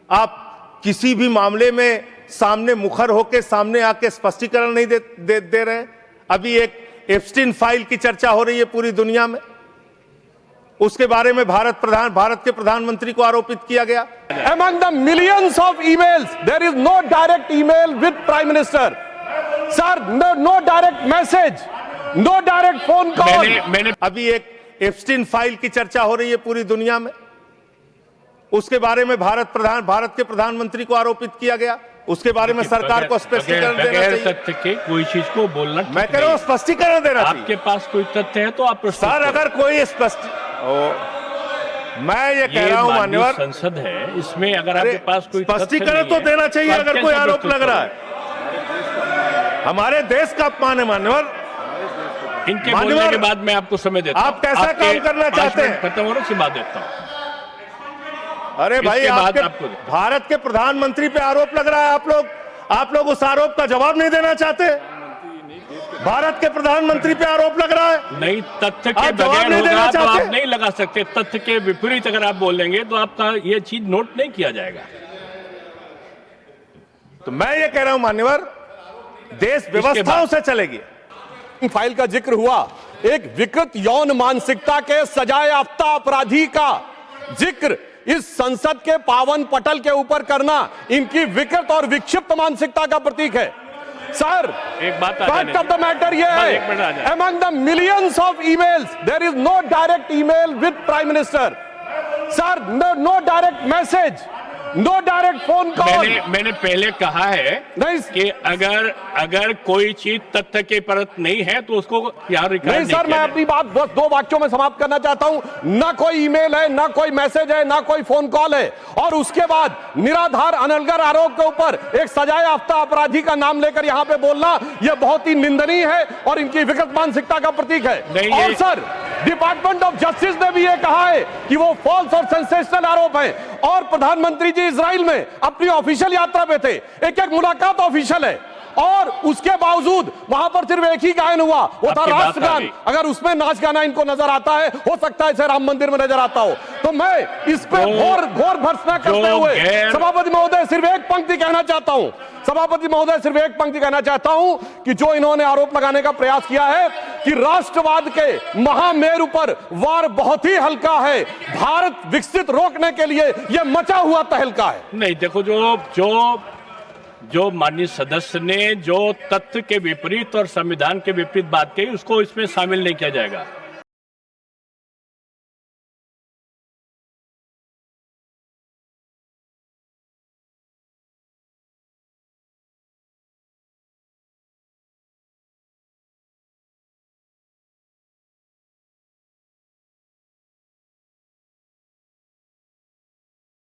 आप किसी भी मामले में सामने मुखर होकर सामने आके स्पष्टीकरण नहीं दे रहे। अभी एक एप्स्टीन फाइल की चर्चा हो रही है पूरी दुनिया में, उसके बारे में भारत के प्रधानमंत्री को आरोपित किया गया। Among the millions of emails, there is no direct email with Prime Minister. Sir, no direct message, no direct phone call. अभी एक एप्स्टीन फाइल की चर्चा हो रही है पूरी दुनिया में, उसके बारे में भारत के प्रधानमंत्री को आरोपित किया गया। उसके बारे में सरकार को स्पष्टीकरण देना चाहिए। तथ्य के कोई चीज को बोलना, मैं कह रहा हूं स्पष्टीकरण देना चाहिए। आपके पास कोई तथ्य है तो आप सर, अगर कोई मैं ये कह रहा हूं मान्यवर, संसद है, इसमें अगर आपके पास कोई स्पष्टीकरण तो देना चाहिए। अगर कोई आरोप लग रहा है, हमारे देश का अपमान है मान्यवर। इनके बोलने के बाद मैं आपको समय देता हूं। आप कैसा काम करना चाहते हैं? खत्म हो रहा है, बात देता हूं। अरे भाई, भारत के प्रधानमंत्री पे आरोप लग रहा है, आप लोग उस आरोप का जवाब नहीं देना चाहते। भारत के प्रधानमंत्री पे आरोप लग रहा है, नहीं तथ्य के बगैर होगा तो आप नहीं लगा सकते। तथ्य के विपरीत अगर आप बोलेंगे तो आपका ये चीज नोट नहीं किया जाएगा। तो मैं ये कह रहा हूं मान्यवर, देश व्यवस्थाओं से चलेगी। फाइल का जिक्र हुआ, एक विकृत यौन मानसिकता के सजायाफ्ता अपराधी का जिक्र इस संसद के पावन पटल के ऊपर करना इनकी विकृत और विक्षिप्त मानसिकता का प्रतीक है। सर, एक बात फैक्ट ऑफ द मैटर ये है, among the millions of emails, there is no direct email with Prime Minister. Sir, no direct message, no direct phone call. मैंने पहले कहा है कि अगर कोई चीज तथ्य के परत नहीं है तो उसको यहाँ रिकॉर्ड नहीं सर, मैं अपनी बात बस 2 वाक्यों में समाप्त करना चाहता हूं। ना कोई ईमेल है, ना कोई मैसेज है, ना कोई फोन कॉल है, और उसके बाद निराधार अनलगर आरोप के ऊपर एक सजायाफ्ता अपराधी का नाम लेकर यहां पे बोलना यह बहुत ही निंदनीय है और इनकी विकृत मानसिकता का प्रतीक है। और सर, डिपार्टमेंट ऑफ जस्टिस ने भी यह कहा है कि वो फॉल्स और सेंसेशनल आरोप है। और प्रधानमंत्री जी इजराइल में अपनी ऑफिशियल यात्रा पे थे, एक मुलाकात ऑफिशियल है, और उसके बावजूद वहां पर सिर्फ एक ही गायन हुआ, वो था राष्ट्रगान। अगर उसमें नाच गाना इनको नजर आता है, हो सकता है इसे राम मंदिर में नजर आता हो। तो मैं इस पे घोर भर्त्सना करते हुए सभापति महोदय सिर्फ एक पंक्ति कहना चाहता हूं। सभापति महोदय सिर्फ एक पंक्ति कहना चाहता हूं कि जो इन्होंने आरोप लगाने का प्रयास किया है कि राष्ट्रवाद के महामेरु पर वार बहुत ही हल्का है, भारत विकसित रोकने के लिए यह मचा हुआ तहलका है। नहीं, देखो, जो माननीय सदस्य ने जो तथ्य के विपरीत और संविधान के विपरीत बात कही, उसको इसमें शामिल नहीं किया जाएगा।